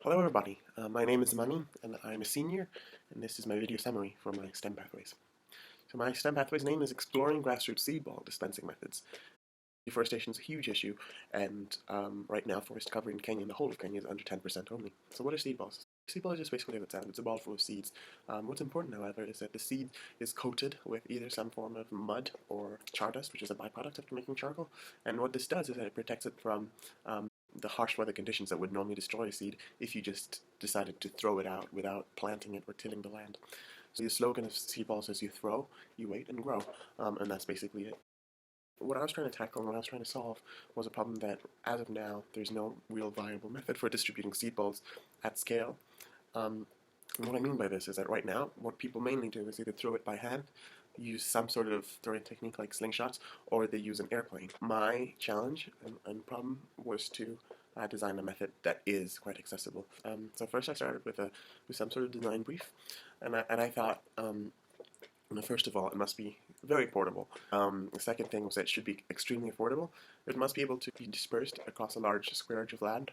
Hello everybody, my name is Mani and I'm a senior, and this is my video summary for my STEM pathways. So my STEM pathways name is Exploring Grassroots Seedball Dispensing Methods. Deforestation is a huge issue, and right now forest cover in Kenya, the whole of Kenya, is under 10% only. So what are seed balls? Seed ball is just basically what it sounds. It's a ball full of seeds. What's important, however, is that the seed is coated with either some form of mud or char-dust, which is a byproduct after making charcoal. And what this does is that it protects it from the harsh weather conditions that would normally destroy a seed if you just decided to throw it out without planting it or tilling the land. So the slogan of seed balls is you throw, you wait, and grow. And that's basically it. What I was trying to tackle and what I was trying to solve was a problem that, as of now, there's no real viable method for distributing seed balls at scale. And what I mean by this is that right now, what people mainly do is either throw it by hand, use some sort of throwing technique like slingshots, or they use an airplane. My challenge and problem was to design a method that is quite accessible. So first I started with some sort of design brief, and I thought, first of all, it must be very portable. The second thing was that it should be extremely affordable. It must be able to be dispersed across a large square inch of land,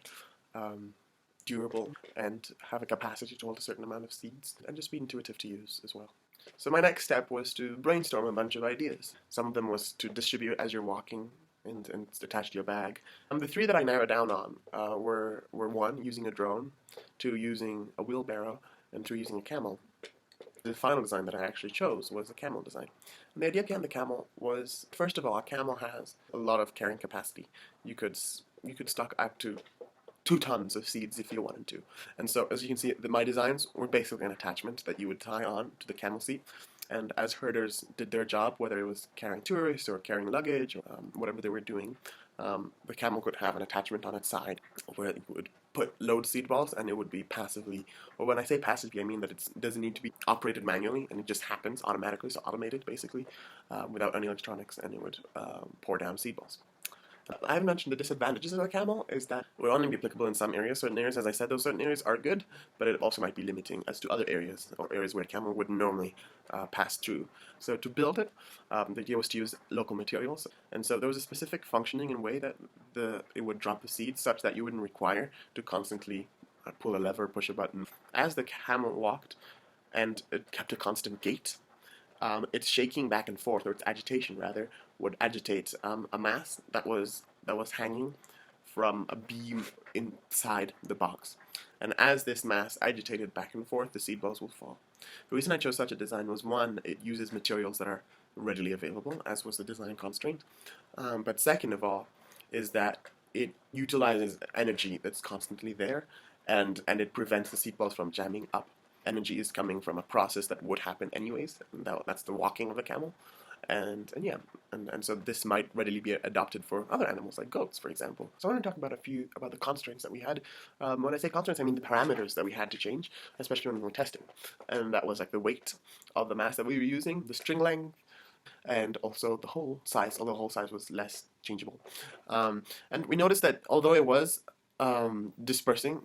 durable, and have a capacity to hold a certain amount of seeds, and just be intuitive to use as well. So my next step was to brainstorm a bunch of ideas. Some of them was to distribute as you're walking and attached to your bag. The three that I narrowed down on were one, using a drone, two, using a wheelbarrow, and three, using a camel. The final design that I actually chose was a camel design. And the idea behind the camel was, first of all, a camel has a lot of carrying capacity. You could stock up to 2 tons of seeds if you wanted to. And so, as you can see, my designs were basically an attachment that you would tie on to the camel seat. And as herders did their job, whether it was carrying tourists or carrying luggage or whatever they were doing, the camel could have an attachment on its side where it would load seed balls, and it would be passively, or when I say passively, I mean that it doesn't need to be operated manually, and it just happens automatically, so automated basically, without any electronics, and it would pour down seed balls. I haven't mentioned the disadvantages of a camel is that it would only be applicable in some areas. Certain areas, as I said, those certain areas are good, but it also might be limiting as to other areas, or areas where a camel would normally pass through. So to build it, the idea was to use local materials, and so there was a specific functioning and way that it would drop the seeds such that you wouldn't require to constantly pull a lever, push a button. As the camel walked, and it kept a constant gait, its shaking back and forth, or its agitation rather, would agitate a mass that was hanging from a beam inside the box. And as this mass agitated back and forth, the seed balls will fall. The reason I chose such a design was, one, it uses materials that are readily available, as was the design constraint. But second of all, is that it utilizes energy that's constantly there, and it prevents the seed balls from jamming up. Energy is coming from a process that would happen anyways, and that's the walking of a camel. And so this might readily be adopted for other animals like goats, for example. So I want to talk about the constraints that we had. When I say constraints, I mean the parameters that we had to change, especially when we were testing. And that was like the weight of the mass that we were using, the string length, and also the hole size, although the hole size was less changeable. And we noticed that although it was dispersing,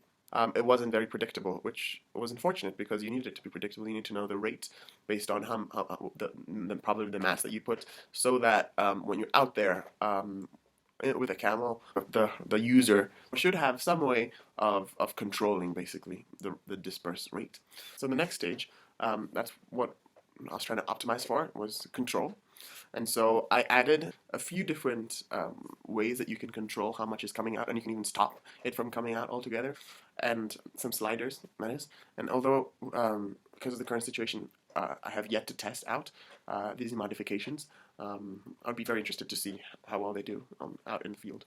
it wasn't very predictable, which was unfortunate because you needed it to be predictable. You need to know the rate based on probably the mass that you put, so that when you're out there with a camel, the user should have some way of controlling basically the disperse rate. So the next stage, that's what I was trying to optimize for, was control. And so I added a few different ways that you can control how much is coming out, and you can even stop it from coming out altogether, and some sliders, that is. And although, because of the current situation, I have yet to test out these modifications, I'd be very interested to see how well they do out in the field.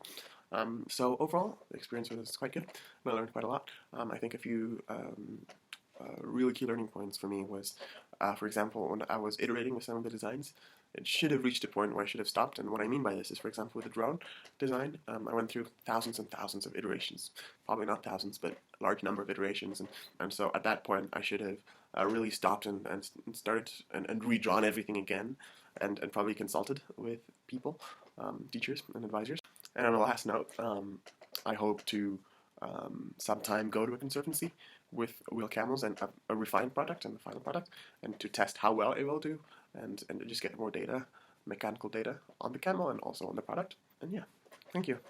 So overall, the experience was quite good, and I learned quite a lot. I think a few really key learning points for me was, for example, when I was iterating with some of the designs, it should have reached a point where I should have stopped. And what I mean by this is, for example, with the drone design, I went through thousands and thousands of iterations. Probably not thousands, but a large number of iterations. And so at that point, I should have really stopped and started and redrawn everything again, and probably consulted with people, teachers and advisors. And on a last note, I hope to sometime go to a conservancy with wheel camels and a refined product and the final product, and to test how well it will do, and just get more data, mechanical data on the camel and also on the product. And yeah, thank you.